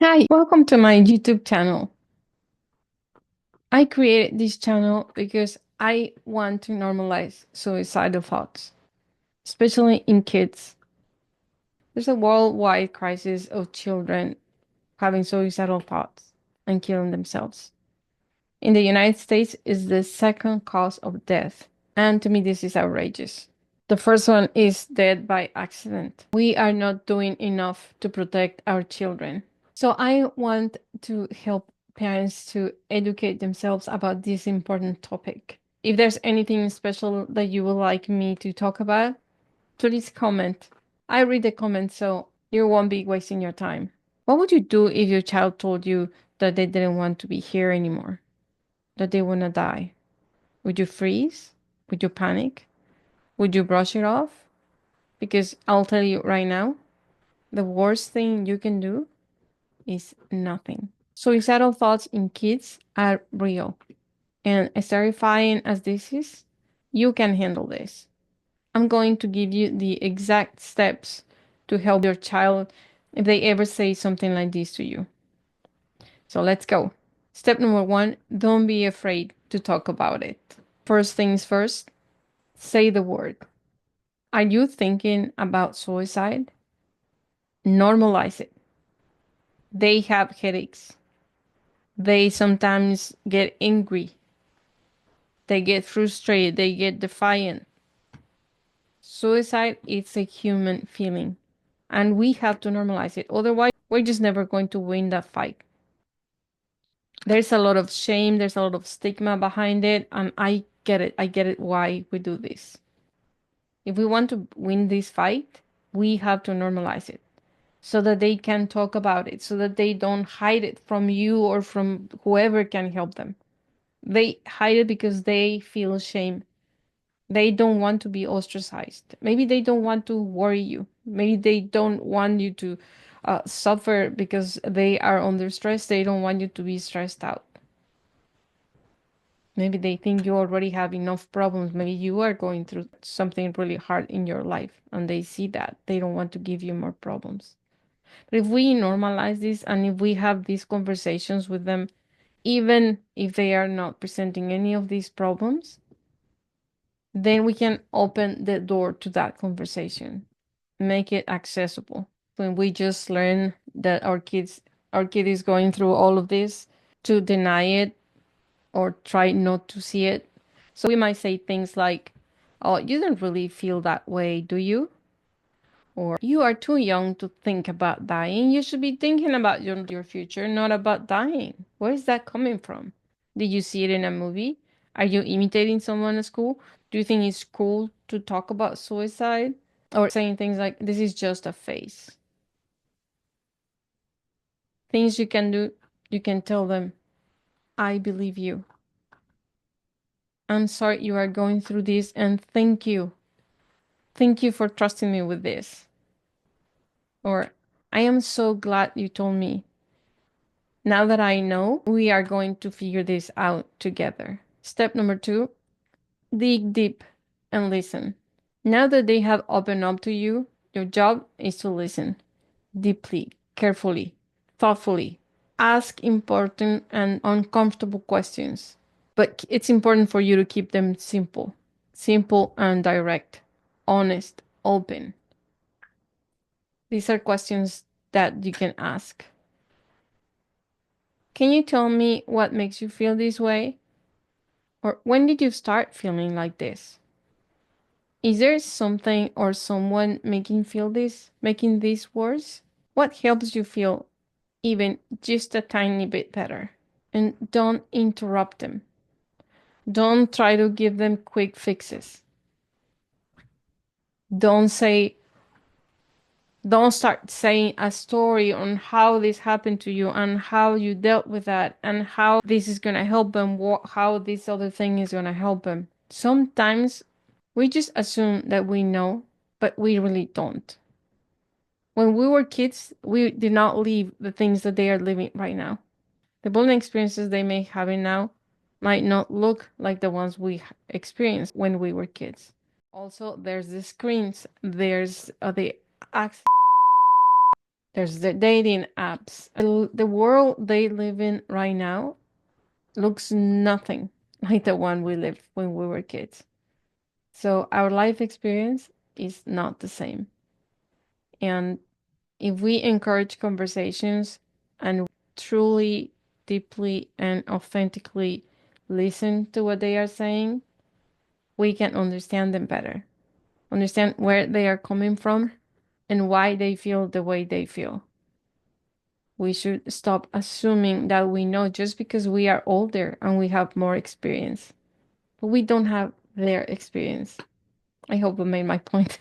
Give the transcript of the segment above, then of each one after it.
Hi, welcome to my YouTube channel. I created this channel because I want to normalize suicidal thoughts, especially in kids. There's a worldwide crisis of children having suicidal thoughts and killing themselves. In the United States, is the second cause of death, and to me this is outrageous. The first one is death by accident. We are not doing enough to protect our children. So I want to help parents to educate themselves about this important topic. If there's anything special that you would like me to talk about, please comment. I read the comments so you won't be wasting your time. What would you do if your child told you that they didn't want to be here anymore, that they want to die? Would you freeze? Would you panic? Would you brush it off? Because I'll tell you right now, the worst thing you can do is nothing. Suicidal thoughts in kids are real. And as terrifying as this is, you can handle this. I'm going to give you the exact steps to help your child if they ever say something like this to you. So let's go. Step number one, don't be afraid to talk about it. First things first, say the word. Are you thinking about suicide? Normalize it. They have headaches. They sometimes get angry. They get frustrated. They get defiant. Suicide is a human feeling, and we have to normalize it. Otherwise, we're just never going to win that fight. There's a lot of shame, there's a lot of stigma behind it, and I get it. I get it why we do this. If we want to win this fight, we have to normalize it so that they can talk about it, so that they don't hide it from you or from whoever can help them. They hide it because they feel shame. They don't want to be ostracized. Maybe they don't want to worry you. Maybe they don't want you to suffer because they are under stress. They don't want you to be stressed out. Maybe they think you already have enough problems. Maybe you are going through something really hard in your life and they see that. They don't want to give you more problems. But if we normalize this and if we have these conversations with them, even if they are not presenting any of these problems, then we can open the door to that conversation, make it accessible. When we just learn that our kid is going through all of this, to deny it or try not to see it. So we might say things like, "Oh, you don't really feel that way, do you?" Or "You are too young to think about dying. You should be thinking about your future, not about dying." Where is that coming from? Did you see it in a movie? Are you imitating someone at school? Do you think it's cool to talk about suicide? Or saying things like, "This is just a phase." Things you can do, you can tell them, "I believe you. I'm sorry you are going through this, and thank you. Thank you for trusting me with this." Or, "I am so glad you told me. Now that I know, we are going to figure this out together." Step number two, dig deep and listen. Now that they have opened up to you, your job is to listen deeply, carefully, thoughtfully. Ask important and uncomfortable questions. But it's important for you to keep them simple, simple and direct, honest, open. These are questions that you can ask. Can you tell me what makes you feel this way? Or when did you start feeling like this? Is there something or someone making this worse? What helps you feel even just a tiny bit better? And don't interrupt them. Don't try to give them quick fixes. Don't say, don't start saying a story on how this happened to you and how you dealt with that and how this is going to help them, how this other thing is going to help them. Sometimes we just assume that we know, but we really don't. When we were kids, we did not live the things that they are living right now. The bullying experiences they may having now might not look like the ones we experienced when we were kids. Also, there's the screens, there's the acts, There's the dating apps. The world they live in right now looks nothing like the one we lived when we were kids. So our life experience is not the same. And if we encourage conversations and truly, deeply, and authentically listen to what they are saying, we can understand them better, understand where they are coming from and why they feel the way they feel. We should stop assuming that we know just because we are older and we have more experience, but we don't have their experience. I hope I made my point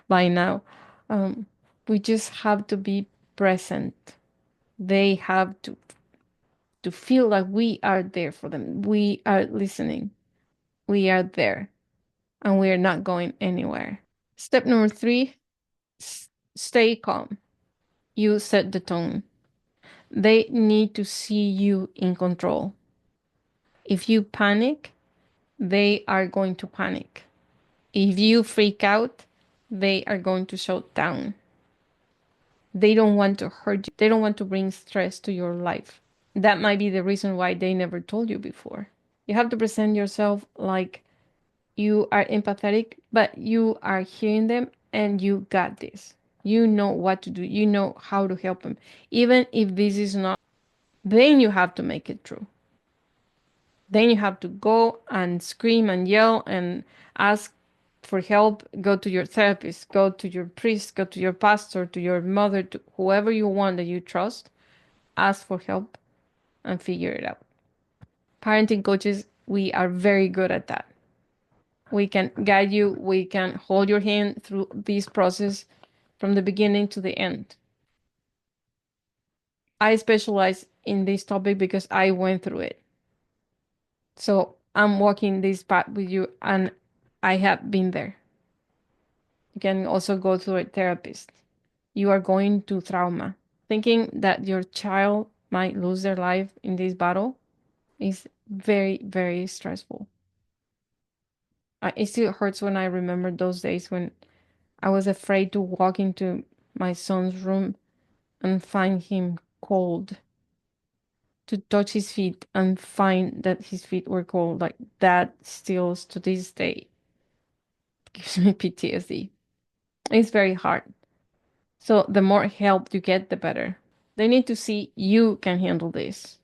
by now. Um, we just have to be present. They have to feel like we are there for them. We are listening. We are there, and we are not going anywhere. Step number three: stay calm. You set the tone. They need to see you in control. If you panic, they are going to panic. If you freak out, they are going to shut down. They don't want to hurt you. They don't want to bring stress to your life. That might be the reason why they never told you before. You have to present yourself like you are empathetic, but you are hearing them and you got this. You know what to do. You know how to help them. Even if this is not, then you have to make it true. Then you have to go and scream and yell and ask for help. Go to your therapist, go to your priest, go to your pastor, to your mother, to whoever you want that you trust. Ask for help and figure it out. Parenting coaches, we are very good at that. We can guide you, we can hold your hand through this process from the beginning to the end. I specialize in this topic because I went through it. So I'm walking this path with you and I have been there. You can also go to a therapist. You are going to trauma. Thinking that your child might lose their life in this battle is very, very stressful. It still hurts when I remember those days when I was afraid to walk into my son's room and find him cold, to touch his feet and find that his feet were cold. Like that still to this day gives me PTSD. It's very hard. So the more help you get, the better. They need to see you can handle this.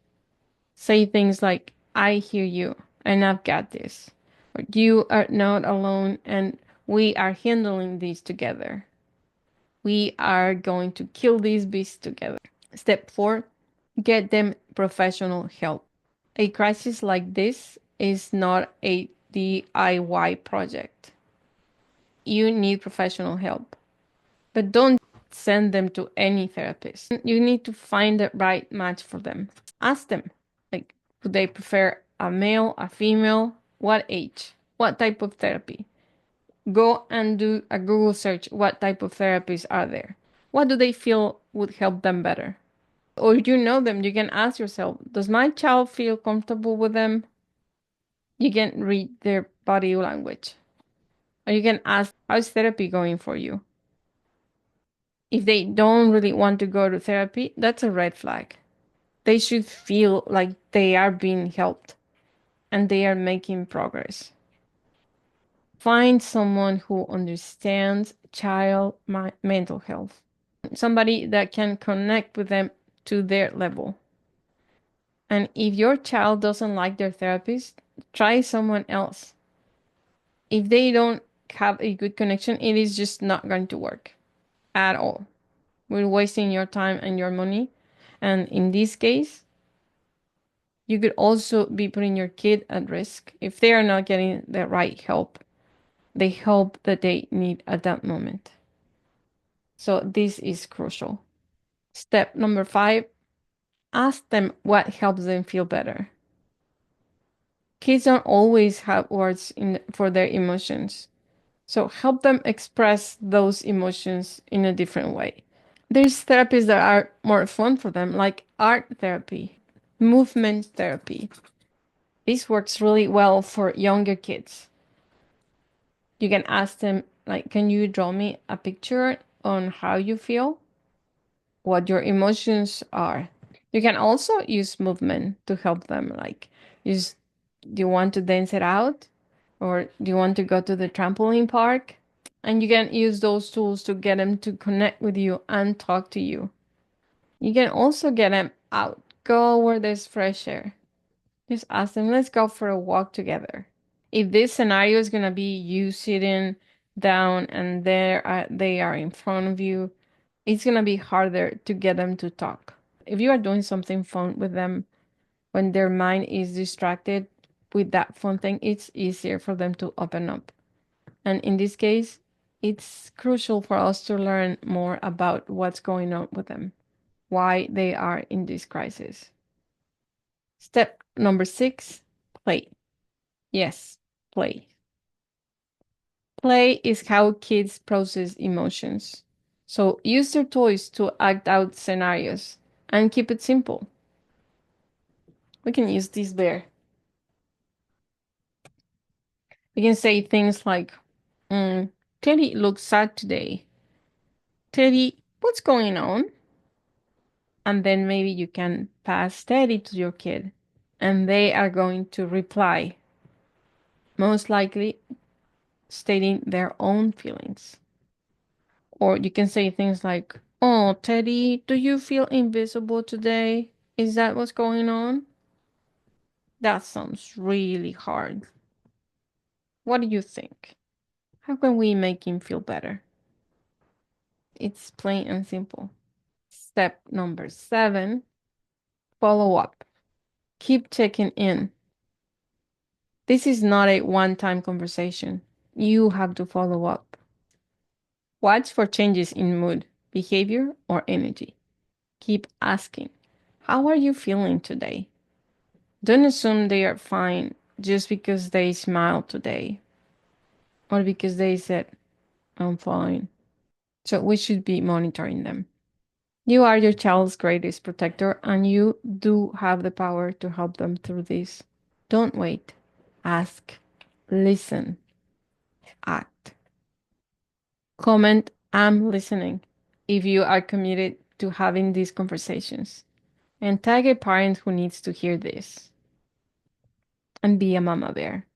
Say things like, I hear you and I've got this. Or you are not alone and we are handling this together. We are going to kill these beasts together. Step 4, get them professional help. A crisis like this is not a DIY project. You need professional help, but don't send them to any therapist. You need to find the right match for them. Ask them, like, would they prefer a male, a female? What age? What type of therapy? Go and do a Google search. What type of therapies are there? What do they feel would help them better? Or you know them, you can ask yourself, does my child feel comfortable with them? You can read their body language. Or you can ask, how's therapy going for you? If they don't really want to go to therapy, that's a red flag. They should feel like they are being helped and they are making progress. Find someone who understands child mental health, somebody that can connect with them to their level. And if your child doesn't like their therapist, try someone else. If they don't have a good connection, it is just not going to work at all. We're wasting your time and your money. And in this case, you could also be putting your kid at risk if they are not getting the right help, the help that they need at that moment. So this is crucial. Step number 5, ask them what helps them feel better. Kids don't always have words for their emotions. So help them express those emotions in a different way. There's therapies that are more fun for them, like art therapy, movement therapy. This works really well for younger kids. You can ask them, like, can you draw me a picture on how you feel? what your emotions are. You can also use movement to help them. Like, use, do you want to dance it out? Or do you want to go to the trampoline park? And you can use those tools to get them to connect with you and talk to you. You can also get them out. Go where there's fresh air. Just ask them, let's go for a walk together. If this scenario is going to be you sitting down and they are in front of you, it's going to be harder to get them to talk. If you are doing something fun with them, when their mind is distracted with that fun thing, it's easier for them to open up. And in this case, it's crucial for us to learn more about what's going on with them, why they are in this crisis. Step number 6, play. Yes, play. Play is how kids process emotions. So use your toys to act out scenarios and keep it simple. We can use this bear. We can say things like, Teddy looks sad today. Teddy, what's going on? And then maybe you can pass Teddy to your kid and they are going to reply, most likely stating their own feelings. Or you can say things like, oh, Teddy, do you feel invisible today? Is that what's going on? That sounds really hard. What do you think? How can we make him feel better? It's plain and simple. Step number 7, follow up. Keep checking in. This is not a one time conversation. You have to follow up. Watch for changes in mood, behavior, or energy. Keep asking, how are you feeling today? Don't assume they are fine just because they smiled today or because they said, I'm fine. So we should be monitoring them. You are your child's greatest protector and you do have the power to help them through this. Don't wait. Ask, listen, act. Comment, I'm listening if you are committed to having these conversations. And tag a parent who needs to hear this. And be a mama bear.